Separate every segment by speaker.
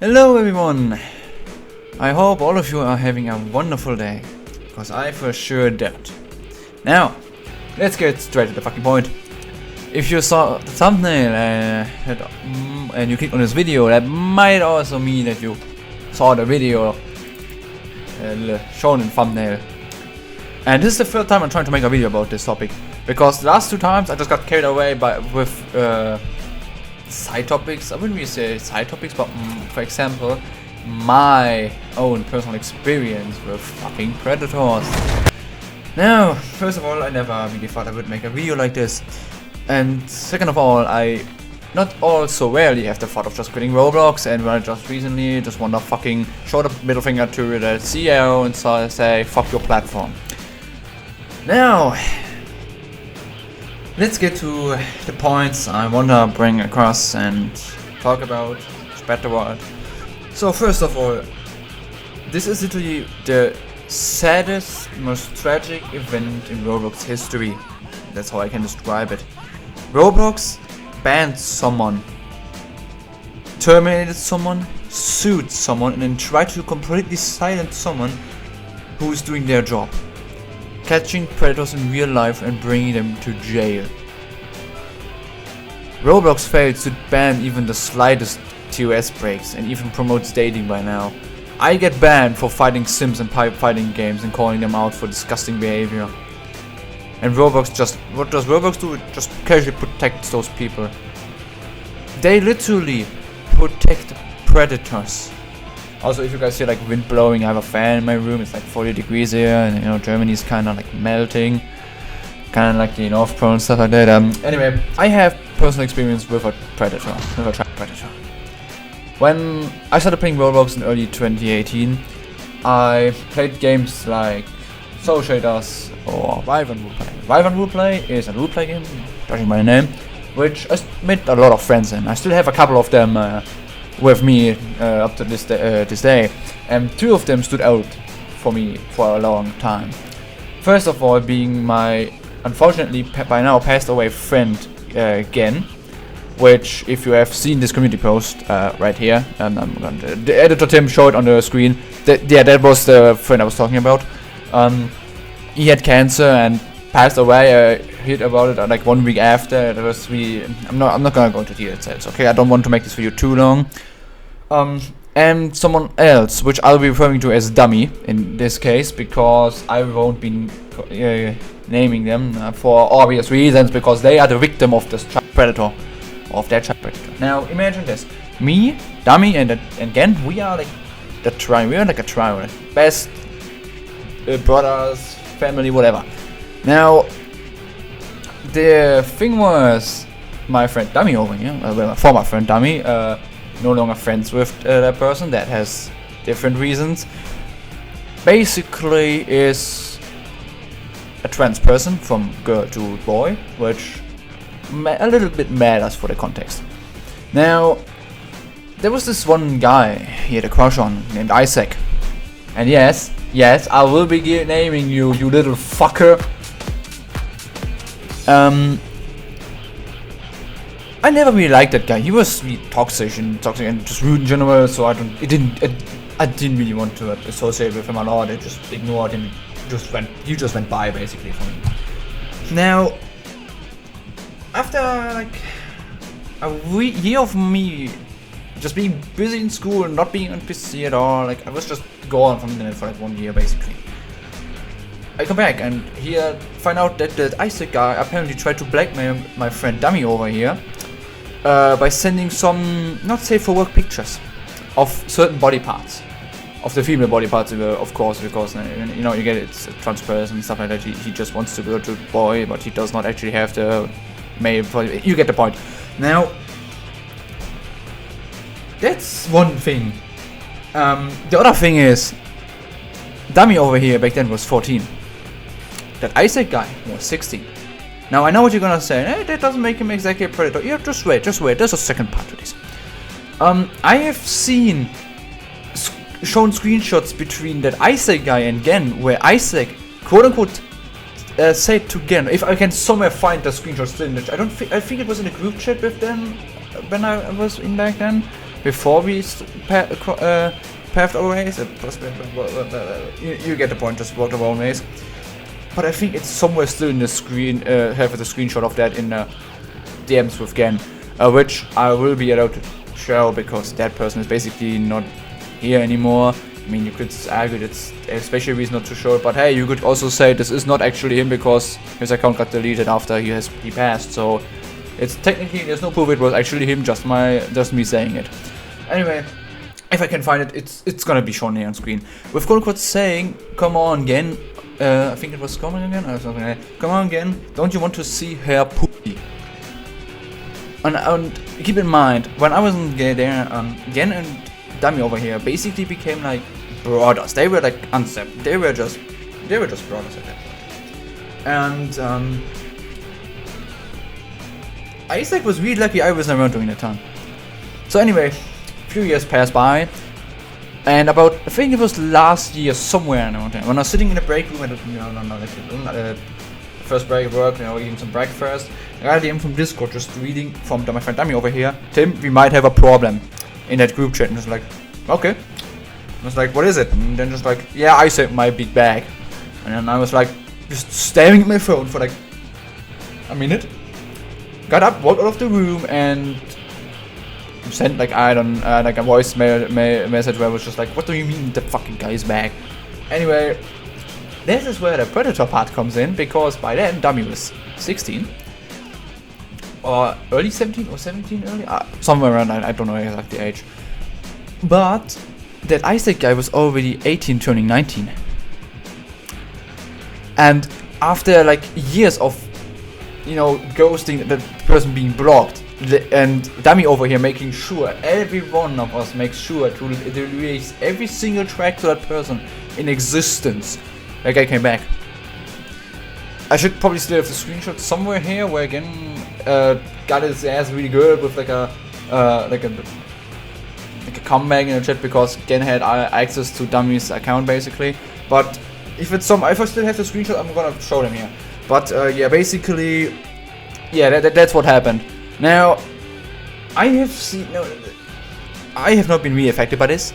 Speaker 1: Hello everyone! I hope all of you are having a wonderful day, because I for sure don't. Now, let's get straight to the fucking point. If you saw the thumbnail and you click on this video, that might also mean that you saw the video shown in thumbnail. And this is the third time I'm trying to make a video about this topic, because the last two times I just got carried away with side topics. I wouldn't really say side topics, but for example, my own personal experience with fucking Predators. Now, first of all, I never really thought I would make a video like this, and second of all, I not also rarely have the thought of just quitting Roblox, and when I just recently just want to fucking show the middle finger to the CEO and so say fuck your platform. Now, let's get to the points I want to bring across and talk about, spread the word. So first of all, this is literally the saddest, most tragic event in Roblox history. That's how I can describe it. Roblox banned someone, terminated someone, sued someone, and then tried to completely silence someone who is doing their job. Catching predators in real life and bringing them to jail. Roblox failed to ban even the slightest TOS breaks and even promotes dating by now. I get banned for fighting Sims and pipe fighting games and calling them out for disgusting behavior. And Roblox what does Roblox do? It just casually protects those people. They literally protect predators. Also, if you guys hear like wind blowing, I have a fan in my room. It's like 40 degrees here, and you know Germany's kind of like melting, kind of like the North Pole and stuff like that. Anyway, I have personal experience with a predator, with a trap predator. When I started playing Roblox in early 2018, I played games like Soul Shaders or Rival Roleplay. Rival Roleplay is a roleplay game, judging by the name, which I made a lot of friends in. I still have a couple of them with me up to this day, and two of them stood out for me for a long time. First of all, being my unfortunately by now passed away friend Gen, which if you have seen this community post right here, and the editor Tim showed on the screen, that was the friend I was talking about. He had cancer and passed away. I heard about it like 1 week after. It was really, I'm not gonna go into details, okay? I don't want to make this video too long. And someone else, which I'll be referring to as Dummy in this case, because I won't be naming them for obvious reasons, because they are the victim of this child predator, of their child predator. Now imagine this: me, Dummy, and again we are like the trio. We are like a trio, best brothers, family, whatever. Now, the thing was, my friend Dummy over here, well, my former friend Dummy, no longer friends with that person, that has different reasons, basically is a trans person from girl to boy, which a little bit matters for the context. Now, there was this one guy he had a crush on named Isaac, and yes, I will be naming you, you little fucker. I never really liked that guy. He was really toxic and just rude in general. So I didn't really want to associate with him a lot. I just ignored him. He just went by basically for me. Now, after like a year of me just being busy in school and not being on PC at all, like I was just gone from the internet for like 1 year basically. I come back and here find out that the Isaac guy apparently tried to blackmail my friend Dummy over here by sending some not safe for work pictures of certain body parts, of the female body parts, of course, because you know you get it's a trans person and stuff like that. He just wants to go to boy, but he does not actually have the male body. You get the point. Now, that's one thing. The other thing is, Dummy over here back then was 14. That Isaac guy was 16. Now I know what you're gonna say. Hey, that doesn't make him exactly a predator. Yeah, just wait. There's a second part to this. I have seen shown screenshots between that Isaac guy and Gen, where Isaac, quote unquote, said to Gen, if I can somewhere find the screenshots still in the I think it was in a group chat with them when I was in back then. before we paved our ways. You get the point, just walked our own ways. But I think it's somewhere still in the screen, have the screenshot of that in the DMs with Gen, which I will be allowed to show because that person is basically not here anymore. I mean, you could argue it's a special reason not to show it, but hey, you could also say this is not actually him because his account got deleted after he passed. So it's technically, there's no proof it was actually him, just me saying it. Anyway, if I can find it, it's gonna be shown here on screen. With quote saying, "Come on, Gen." I think it was coming again or something like that. "Come on, Gen. Don't you want to see her poopy?" And keep in mind, when I wasn't there, Gen and Dummy over here basically became like brothers. They were like unseparable. They were just brothers at that point. And Isaac was really lucky I was around during that time. So anyway, a few years passed by, and about, I think it was last year somewhere around there, when I was sitting in the break room at first break of work, eating some breakfast, I got a DM from Discord just reading from my friend Dummy over here. "Tim, we might have a problem." In that group chat, and just like, okay. I was like, "What is it?" And then just like, "Yeah, I said my big bag." And then I was like, just staring at my phone for like a minute. Got up, walked out of the room, and sent like like a voice message where I was just like, "What do you mean the fucking guy's bag?" Anyway, this is where the Predetor part comes in, because by then Dummy was 16. Or early 17 or 17 early? Somewhere around, I don't know exactly the age. But that Isaac guy was already 18 turning 19. And after like years of, ghosting, that person being blocked, and Dummy over here making sure, every one of us makes sure to release every single track to that person in existence, that guy came back. I should probably still have the screenshot somewhere here where again got his ass really good with like a comeback in the chat because Gen had access to Dummy's account basically. But if I still have the screenshot, I'm gonna show them here. But yeah, basically, yeah, that's what happened. Now, I have not been really affected by this.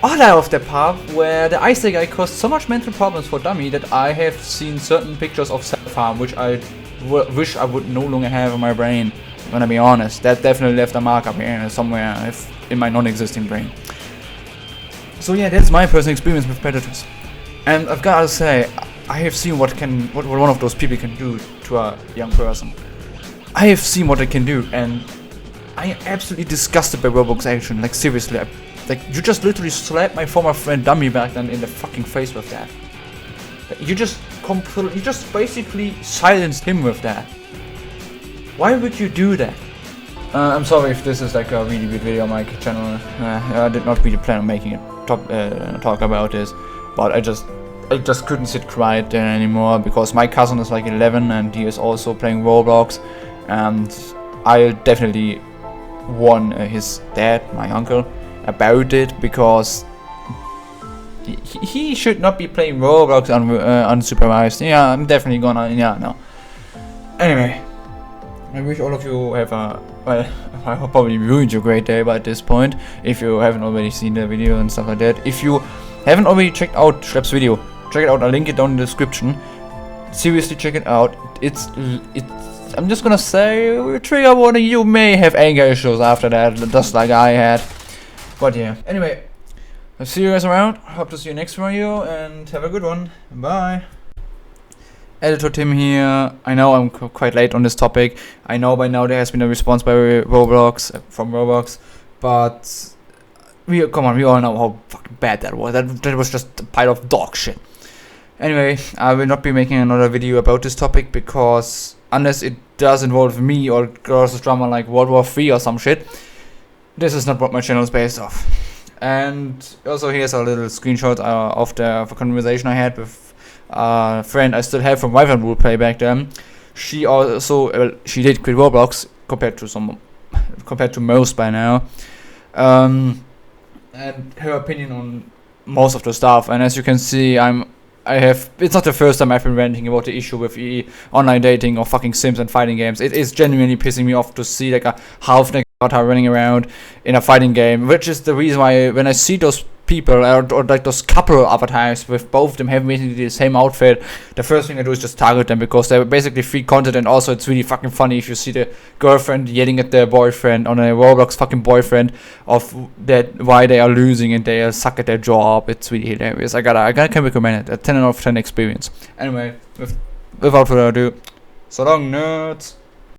Speaker 1: Other of the part where the Isaac guy caused so much mental problems for Dummy that I have seen certain pictures of self-harm which I wish I would no longer have in my brain. I'm gonna be honest, that definitely left a mark up here somewhere in my non-existing brain. So yeah, that's my personal experience with Predators. And I've gotta say, I have seen what one of those people can do to a young person. I have seen what they can do, and I am absolutely disgusted by Roblox action. Like seriously, like you just literally slapped my former friend Dummy back then in the fucking face with that. You just basically silenced him with that. Why would you do that? I'm sorry if this is like a really weird video on my channel. I did not really plan on making a talk about this, but I just couldn't sit quiet there anymore because my cousin is like 11 and he is also playing Roblox, and I definitely warn his dad, my uncle, about it because he should not be playing Roblox unsupervised. Yeah, I'm definitely gonna. Yeah, no. Anyway, I wish all of you have a. Well, I probably ruined your great day by this point if you haven't already seen the video and stuff like that. If you haven't already checked out Schlep's video, check it out. I'll link it down in the description. Seriously, check it out. It's. I'm just gonna say, trigger warning. You may have anger issues after that, just like I had. But yeah. Anyway. I'll see you guys around. Hope to see you next video and have a good one. Bye. Editor Tim here. I know I'm quite late on this topic. I know by now there has been a response by from Roblox, but we all know how fucking bad that was. That was just a pile of dog shit. Anyway, I will not be making another video about this topic because unless it does involve me or causes drama like World War III or some shit, this is not what my channel is based off. And also here's a little screenshot of the conversation I had with a friend I still have from Wyvern Roleplay back then. She also she did quit Roblox compared to most by now, and her opinion on most of the stuff. And as you can see, it's not the first time I've been ranting about the issue with online dating or fucking Sims and fighting games. It is genuinely pissing me off to see like a half avatar running around in a fighting game, which is the reason why when I see those people or like those couple avatars with both of them having basically the same outfit, the first thing I do is just target them, because they're basically free content, and also it's really fucking funny if you see the girlfriend yelling at their boyfriend on a Roblox fucking boyfriend of that why they are losing and they suck at their job. It's really hilarious. I can recommend it. A 10 out of 10 experience. Anyway, without further ado, so long nerds.